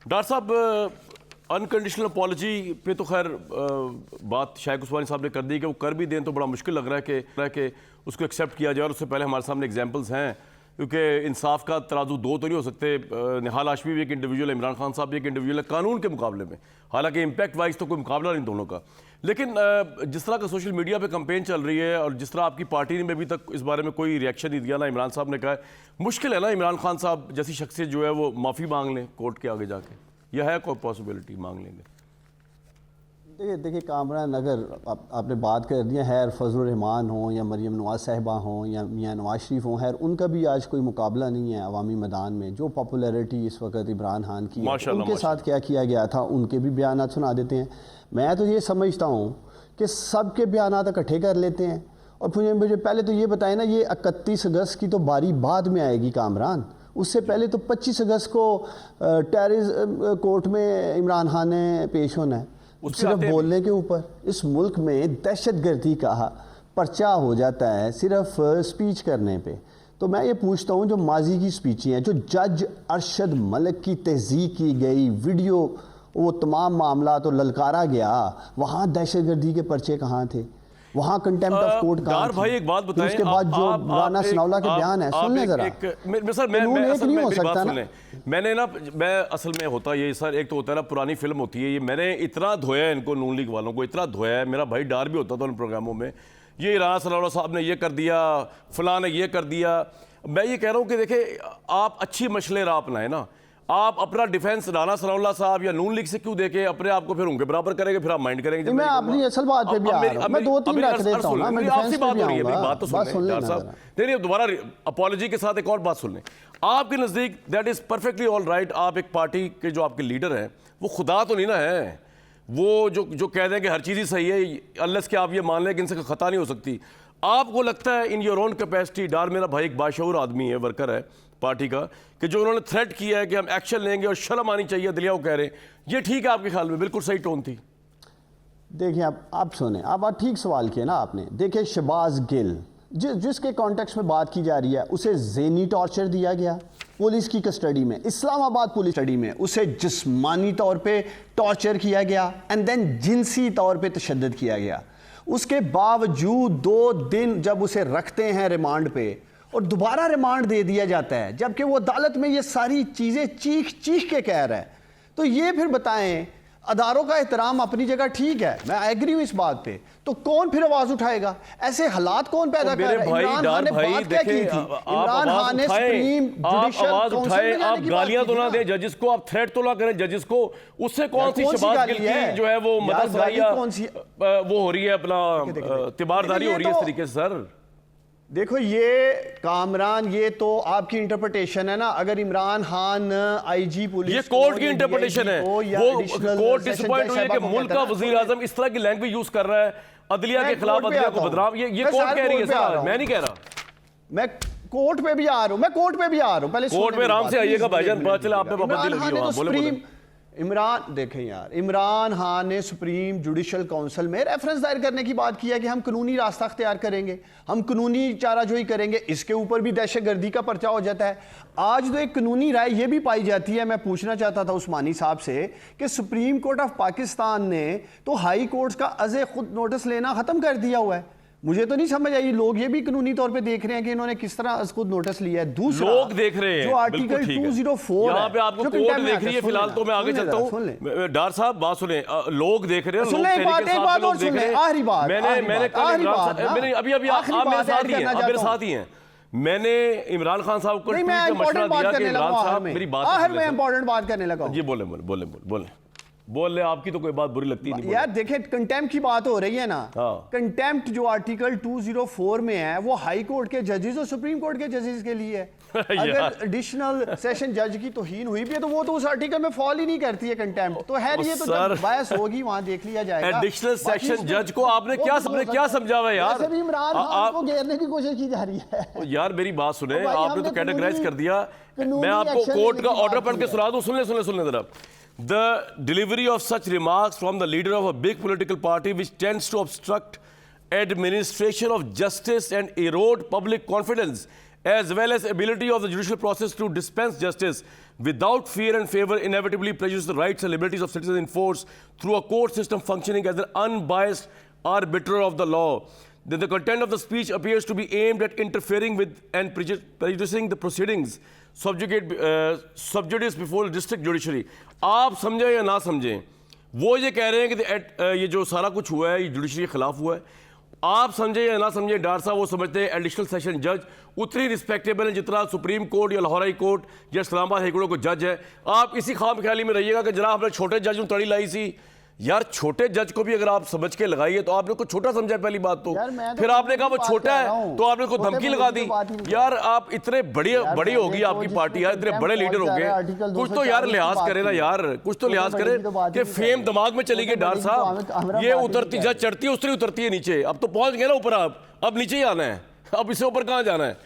Doctor साहब, unconditional apology पे तो खैर बात शायद उस्मानी साहब ने कर दी कि वो कर भी दें तो बड़ा मुश्किल लग रहा है कि उसको एक्सेप्ट किया जाए। और उससे पहले हमारे सामने एग्जांपल्स हैं, क्योंकि इंसाफ का तराजू दो तो नहीं हो सकते। निहाल हाशमी भी एक इंडिविजुअल है, इमरान खान साहब भी एक इंडिविजुअल है कानून के मुकाबले में, हालांकि इम्पैक्ट वाइज तो कोई मुकाबला नहीं दोनों का। लेकिन जिस तरह का सोशल मीडिया पे कैंपेन चल रही है और जिस तरह आपकी पार्टी ने अभी तक इस बारे में कोई रिएक्शन नहीं दिया, ना इमरान साहब ने कहा है, मुश्किल है ना इमरान खान साहब जैसी शख्सियत जो है वो माफ़ी मांग लें कोर्ट के आगे जाके, यह है कोई पॉसिबिलिटी मांग लेंगे? देखिए कामरान, अगर आपने बात कर दी है फजल रहमान हो या मरियम नवाज साहिबा हो या मियाँ नवाज शरीफ हो, खैर उनका भी आज कोई मुकाबला नहीं है अवामी मैदान में। जो पॉपुलैरिटी इस वक्त इमरान खान की है, उनके साथ क्या किया गया था उनके भी बयान सुना देते हैं। मैं तो ये समझता हूँ कि सबके बयान इकट्ठे कर लेते हैं। और मुझे पहले तो ये बताएं ना, ये 31 अगस्त की तो बारी बाद में आएगी कामरान, उससे पहले तो 25 अगस्त को टेररिज्म कोर्ट में इमरान खान ने पेश होना है। सिर्फ बोलने के ऊपर इस मुल्क में दहशतगर्दी का पर्चा हो जाता है सिर्फ स्पीच करने पे। तो मैं ये पूछता हूँ, जो माजी की स्पीचें हैं, जो जज अरशद मलिक की तहज़ीक की गई वीडियो, वो तमाम मामला तो ललकारा गया, वहाँ दहशतगर्दी के पर्चे कहाँ थे? वहाँ कंटेम्प्ट ऑफ कोर्ट का भाई एक बात बताएं, उसके बाद जो राना सनौला के बयान है, सुन लें जरा। मैंने ना, मैं असल में होता ये सर, एक तो होता है ना पुरानी फिल्म होती है ये, मैंने इतना धोया है इनको, नून लीग वालों को इतना धोया है, मेरा भाई डार भी होता था उन प्रोग्रामों में, ये राना सनौला साहब ने ये कर दिया, फलां ने ये कर दिया। मैं ये कह रहा हूँ कि देखे, आप अच्छी मशले राह अपनाएं ना, आप अपना डिफेंस राना सनौला साहब या नून लीग से क्यों देके अपने आप को फिर उनके बराबर करेंगे, फिर आप माइंड करेंगे। मैं अपनी असल बात पे भी आ रहा हूं, मैं दो तीन रख देता हूं, मैं आपसी बात हो रही है, मेरी बात तो सुन लें साहब। नहीं, दोबारा अपॉलॉजी के साथ एक और बात सुन लें। आपके नज़दीक that is perfectly all right, आप एक पार्टी के जो आपके लीडर हैं वो खुदा तो नहीं ना है, वो जो कह दें कि हर चीज़ ही सही है, अनलेस कि आप ये मान लें कि इनसे खता नहीं हो सकती। आपको लगता है इन योर ओन कैपेसिटी, डार मेरा भाई एक बाशऊर आदमी है, वर्कर है पार्टी का, कि जो उन्होंने थ्रेट किया है कि हम एक्शन लेंगे और शर्म आनी चाहिए, दिलिया वो कह रहे हैं, ये ठीक है आपके ख्याल में? बिल्कुल सही टोन थी। देखिए आप सुने, आप ठीक सवाल किया ना आपने। देखिए शहबाज गिल जिसके कॉन्टेक्स्ट में बात की जा रही है, उसे ज़हनी टॉर्चर दिया गया पुलिस की कस्टडी में, इस्लामाबाद पुलिस कस्टडी में उसे जिस्मानी तौर पे टॉर्चर किया गया एंड देन जिनसी तौर पे तशद्दुद किया गया। उसके बावजूद 2 दिन जब उसे रखते हैं रिमांड पे और दोबारा रिमांड दे दिया जाता है, जबकि वो अदालत में ये सारी चीज़ें चीख चीख के कह रहा है, तो ये फिर बताएं, अदारों का एहतराम अपनी जगह ठीक है, मैं एग्री हूं इस बात पे, तो कौन फिर आवाज उठाएगा? ऐसे हालात कौन पैदा कर रहा है? इमरान खान ने बात क्या की थी? इमरान खान ने सुप्रीम जुडिशियल काउंसिल में जाने की बात गालियां तो ना दें जजेस को, आप थ्रेट तो ना करें जजेस को, उससे कौन सी शहबाज गिल की जो है वो मददगारियां वो हो रही है, अपना तिबारदारी हो रही है इस तरीके से? सर देखो ये कामरान, ये तो आपकी इंटरप्रिटेशन है ना। अगर इमरान खान आईजी पुलिस, ये कोर्ट की इंटरप्रिटेशन है, वो कोर्ट डिसअपॉइंट हुई है कि मुल्क का वजीर आजम इस तरह की लैंग्वेज यूज कर रहा है अदलिया के खिलाफ, अदलिया को बदनाम, ये कोर्ट कह रही है सर, मैं नहीं कह रहा। मैं कोर्ट पे भी आ रहा हूं, मैं कोर्ट पे भी आ रहा हूं, पहले कोर्ट में आराम से आइएगा भाईजान, पता चला आपने पाबंदी लगी हो। बोले इमरान, देखें यार, इमरान खान ने सुप्रीम जुडिशियल काउंसिल में रेफरेंस दायर करने की बात की है कि हम कानूनी रास्ता अख्तियार करेंगे, हम कानूनी चाराजोई करेंगे। इसके ऊपर भी दहशतगर्दी का पर्चा हो जाता है। आज तो एक कानूनी राय ये भी पाई जाती है, मैं पूछना चाहता था उस्मानी साहब से, कि सुप्रीम कोर्ट ऑफ पाकिस्तान ने तो हाई कोर्ट का अज़े खुद नोटिस लेना ख़त्म कर दिया हुआ है। मुझे तो नहीं समझ आई, लोग ये भी कानूनी तौर पे देख रहे हैं कि इन्होंने किस तरह खुद नोटिस लिया है। दूसरा लोग देख रहे हैं जो आर्टिकल 204 यहाँ पे आपको कोर्ट देख रही है, फिलहाल तो मैं आगे चलता हूँ। डार साहब बात सुने, लोग देख रहे हैं, सुने, एक बात और सुने, आखिरी बात, मैंने अभी आप मेरे साथ ही हैं, मैंने इमरान खान साहब को मशवरा दिया कि इमरान साहब मेरी बात, मैं इंपॉर्टेंट बात करने लगा। जी बोले बोल ले, आपकी तो कोई बात बुरी लगती नहीं यार। देखें कंटेम्प्ट की बात हो रही है ना, कंटेम्प्ट जो आर्टिकल 204 में है वो हाई कोर्ट के जजेस और सुप्रीम कोर्ट के जजेस के लिए है। अगर एडिशनल सेशन जज की तौहीन हुई भी है तो वो तो उस आर्टिकल में फॉल ही नहीं करती है कंटेम्प्ट। तो है ये तो जब बहस होगी वहां देख लिया जाएगा। एडिशनल सेशन जज को आपने क्या समझा हुआ यार? इमरान खान को घेरने की कोशिश की जा रही है यार। मेरी बात सुने, आपने तो कैटेगराइज कर दिया, मैं आपको कोर्ट का ऑर्डर पढ़ के सुना दूं, सुन ले जरा। The delivery of such remarks from the leader of a big political party which tends to obstruct administration of justice and erode public confidence as well as ability of the judicial process to dispense justice without fear and favor inevitably prejudice the rights and liberties of citizens enforced through a court system functioning as an unbiased arbiter of the law. Then the content of the speech appears to be aimed at interfering with and prejudicing the proceedings sub judice before the district judiciary. आप समझें या ना समझें, वो ये कह रहे हैं कि ये जो सारा कुछ हुआ है ये जुडिशरी के खिलाफ हुआ है। आप समझे या ना समझे, डार साहब वो समझते हैं एडिशनल सेशन जज उतनी रिस्पेक्टेबल है जितना सुप्रीम कोर्ट या लाहौर हाई कोर्ट या इस्लामाबाद हाई कोर्ट को जज है। आप इसी खाम ख्याली में रहिएगा कि जनाब हमने छोटे जज में तड़ी लाई सी। यार छोटे जज को भी अगर आप समझ के लगाइए तो आपने कुछ छोटा समझा है पहली बात तो फिर आपने कहा वो छोटा है तो आपने उसको धमकी लगा दी। यार आप इतने बड़ी होगी आपकी पार्टी यार, इतने बड़े लीडर हो गए, कुछ तो यार लिहाज करें ना यार, कुछ तो लिहाज करें कि फेम दिमाग में चली गई डार साहब। ये उतरती जज चढ़ती है उतरी उतरती है नीचे, अब तो पहुंच गए ना ऊपर, आप अब नीचे ही आना है, अब इससे ऊपर कहाँ जाना है।